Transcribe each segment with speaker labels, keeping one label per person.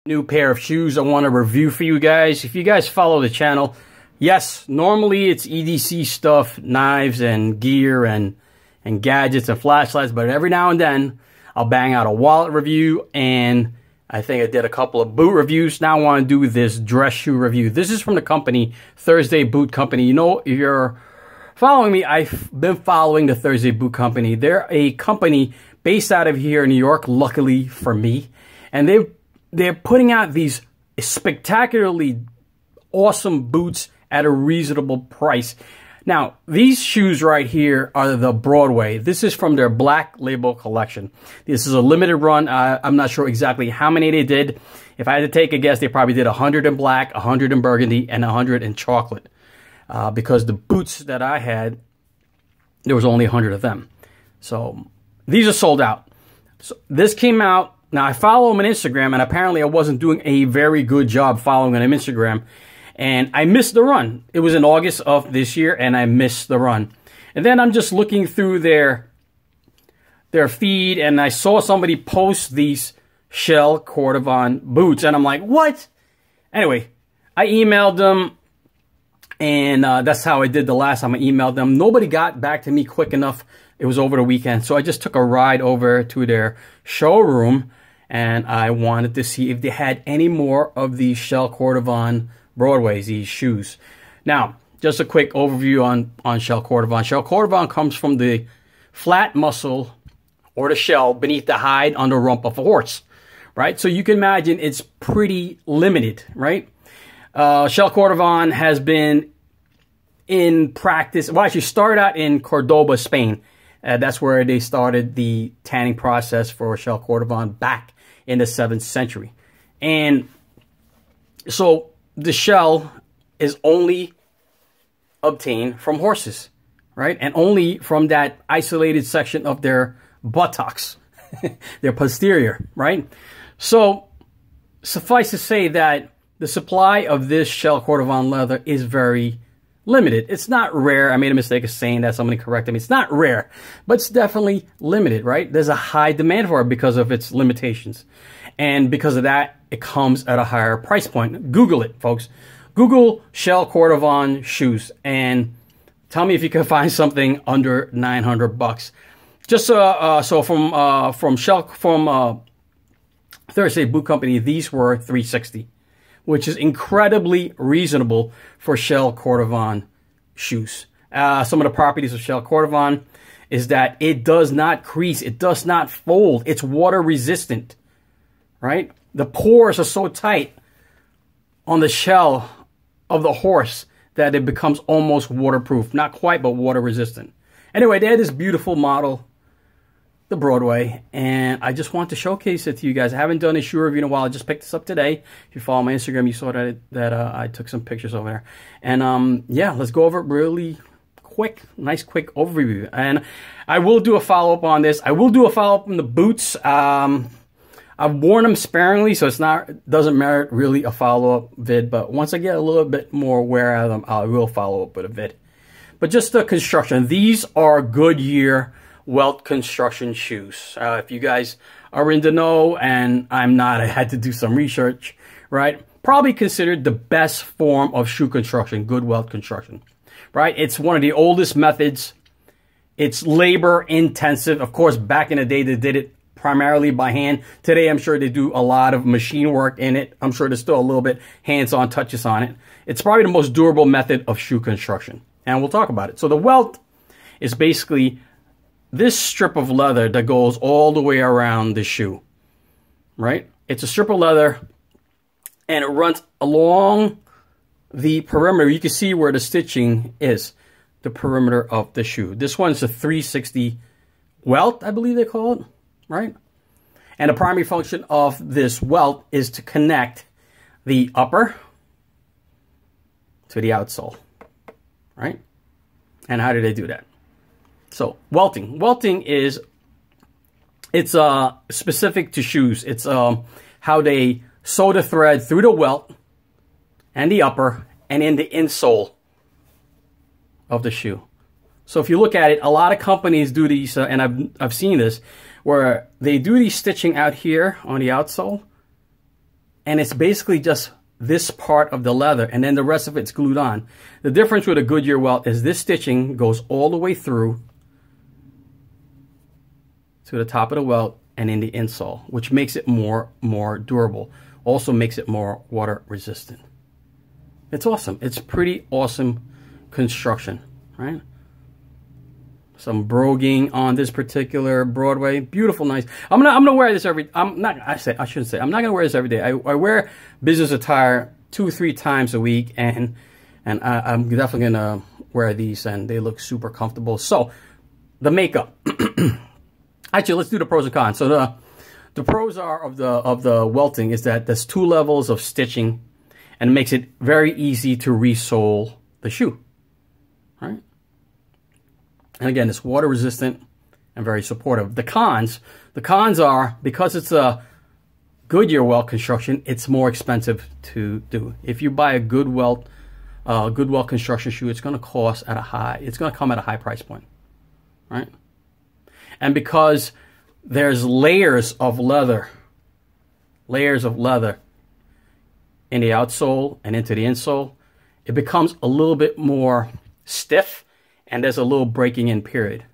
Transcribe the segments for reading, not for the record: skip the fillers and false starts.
Speaker 1: New pair of shoes I want to review for you guys. If you guys follow the channel, yes, normally it's EDC stuff, knives and gear and gadgets and flashlights, but every now and then I'll bang out a wallet review, and I think I did a couple of boot reviews. Now I want to do this dress shoe review. This is from the company, Thursday Boot Company. You know, if you're following me, I've been following the Thursday Boot Company. They're a company based out of here in New York, luckily for me, and they're putting out these spectacularly awesome boots at a reasonable price. Now, these shoes right here are the Broadway. This is from their Black Label collection. This is a limited run. I'm not sure exactly how many they did. If I had to take a guess, they probably did 100 in black, 100 in burgundy, and 100 in chocolate. Because the boots that I had, there was only 100 of them. So these are sold out. So this came out. Now, I follow him on Instagram, and apparently I wasn't doing a very good job following him on Instagram, and I missed the run. It was in August of this year, and I missed the run. And then I'm just looking through their feed, and I saw somebody post these shell Cordovan boots, and I'm like, what? Anyway, I emailed them, and that's how I did the last time I emailed them. Nobody got back to me quick enough. It was over the weekend, so I just took a ride over to their showroom, and I wanted to see if they had any more of these shell Cordovan Broadways, these shoes. Now, just a quick overview on shell Cordovan. Shell Cordovan comes from the flat muscle or the shell beneath the hide on the rump of a horse, right? So you can imagine it's pretty limited, right? Shell Cordovan has been in practice. Well, actually started out in Cordoba, Spain. That's where they started the tanning process for shell Cordovan back in the 7th century. And so the shell is only obtained from horses, right? And only from that isolated section of their buttocks, their posterior, right? So suffice to say that the supply of this shell Cordovan leather is very limited. It's not rare. I made a mistake of saying that. Somebody corrected me. It's not rare, but it's definitely limited, right? There's a high demand for it because of its limitations. And because of that, it comes at a higher price point. Google it, folks. Google shell Cordovan shoes and tell me if you can find something under 900 bucks. Just so from Thursday Boot Company, these were $360. Which is incredibly reasonable for shell Cordovan shoes. Some of the properties of shell Cordovan is that it does not crease. It does not fold. It's water resistant, right? The pores are so tight on the shell of the horse that it becomes almost waterproof. Not quite, but water resistant. Anyway, they had this beautiful model, the Broadway, and I just want to showcase it to you guys. I haven't done a shoe review in a while. I just picked this up today. If you follow my Instagram, you saw that I took some pictures over there. And yeah, let's go over it really quick. Nice quick overview. And I will do a follow-up on this. I will do a follow-up on the boots. I've worn them sparingly, so doesn't merit really a follow-up vid. But once I get a little bit more wear out of them, I will follow up with a vid. But just the construction. These are Goodyear Welt construction shoes. If you guys are in the know, and I'm not, I had to do some research, right? Probably considered the best form of shoe construction, good welt construction, right? It's one of the oldest methods. It's labor intensive. Of course, back in the day, they did it primarily by hand. Today, I'm sure they do a lot of machine work in it. I'm sure there's still a little bit hands-on touches on it. It's probably the most durable method of shoe construction, and we'll talk about it. So the welt is basically this strip of leather that goes all the way around the shoe, right? It's a strip of leather, and it runs along the perimeter. You can see where the stitching is, the perimeter of the shoe. This one's a 360 welt, I believe they call it, right? And the primary function of this welt is to connect the upper to the outsole, right? And how do they do that? So welting. Welting is, it's specific to shoes. It's how they sew the thread through the welt and the upper and in the insole of the shoe. So if you look at it, a lot of companies do these, and I've seen this, where they do these stitching out here on the outsole, and it's basically just this part of the leather, and then the rest of it's glued on. The difference with a Goodyear welt is this stitching goes all the way through to the top of the welt and in the insole, which makes it more durable. Also makes it more water resistant. It's awesome. It's pretty awesome construction, right? Some broguing on this particular Broadway. Beautiful, nice. I'm gonna wear this every. I'm not gonna wear this every day. I wear business attire 2 or 3 times a week, and I'm definitely gonna wear these, and they look super comfortable. So the makeup. Actually, let's do the pros and cons. So the pros are of the welting is that there's 2 levels of stitching, and it makes it very easy to resole the shoe, right? And again, it's water resistant and very supportive. The cons are, because it's a Goodyear welt construction, it's more expensive to do. If you buy a good welt construction shoe, it's going to cost it's going to come at a high price point, right? And because there's layers of leather in the outsole and into the insole, it becomes a little bit more stiff, and there's a little breaking in period.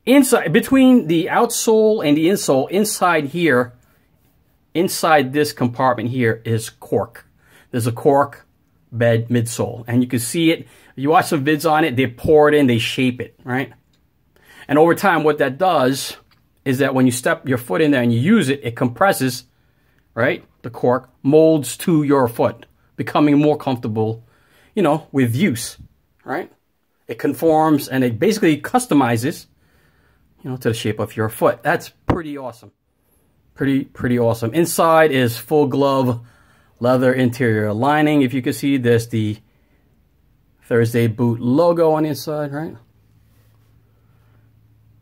Speaker 1: Inside, between the outsole and the insole, inside here, inside this compartment here is cork. There's a cork bed midsole, and you can see it. You watch some vids on it, they pour it in, they shape it, right? And over time, what that does is that when you step your foot in there and you use it, it compresses, right? The cork molds to your foot, becoming more comfortable, you know, with use, right? It conforms and it basically customizes, you know, to the shape of your foot. That's pretty awesome. Pretty awesome. Inside is full glove leather interior lining. If you can see, there's the Thursday Boot logo on the inside, right?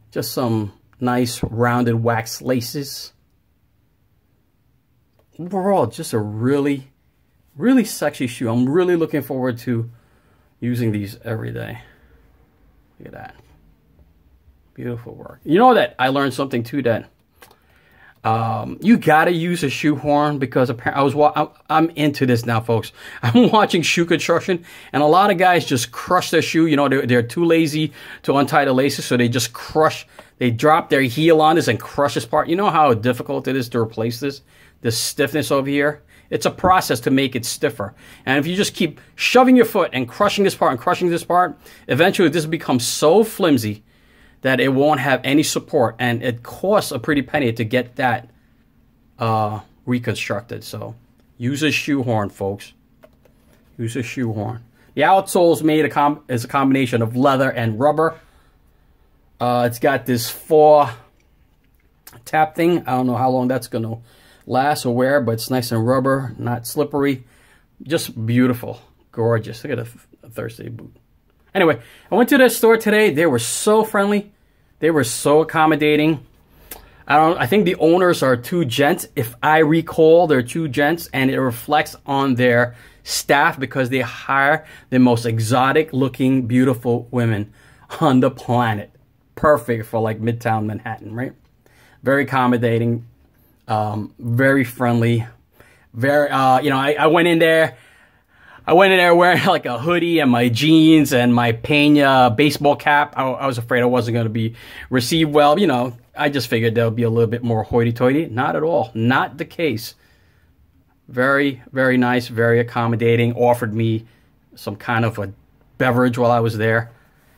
Speaker 1: Just some nice rounded wax laces. Overall, just a really sexy shoe. I'm really looking forward to using these every day. Look at that. Beautiful work. You know that I learned something too, that you gotta use a shoehorn, because I'm into this now, folks. I'm watching shoe construction, and a lot of guys just crush their shoe. You know, they're too lazy to untie the laces, so they just crush. They drop their heel on this and crush this part. You know how difficult it is to replace this stiffness over here? It's a process to make it stiffer. And if you just keep shoving your foot and crushing this part and crushing this part, eventually this becomes so flimsy that it won't have any support, and it costs a pretty penny to get that reconstructed. So use a shoehorn, folks. Use a shoehorn. The outsole is made is a combination of leather and rubber. It's got this 4 tap thing. I don't know how long that's going to last or wear, but it's nice and rubber, not slippery. Just beautiful. Gorgeous. Look at a Thursday boot. Anyway, I went to the store today. They were so friendly. They were so accommodating. I think the owners are 2 gents. If I recall, they're 2 gents, and it reflects on their staff because they hire the most exotic looking, beautiful women on the planet. Perfect for like Midtown Manhattan, right? Very accommodating, very friendly, very, you know, I went in there. I went in there wearing like a hoodie and my jeans and my Pena baseball cap. I was afraid I wasn't going to be received well. You know, I just figured there would be a little bit more hoity-toity. Not at all. Not the case. Very, very nice, very accommodating. Offered me some kind of a beverage while I was there.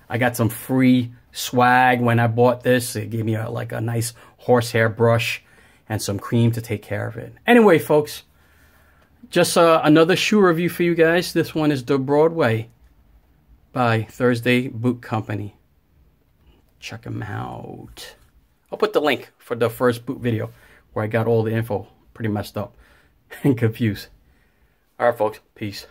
Speaker 1: I got some free swag when I bought this. They gave me like a nice horsehair brush and some cream to take care of it. Anyway, folks. Just another shoe review for you guys. This one is the Broadway by Thursday Boot Company. Check them out. I'll put the link for the first boot video where I got all the info pretty messed up and confused. All right, folks. Peace.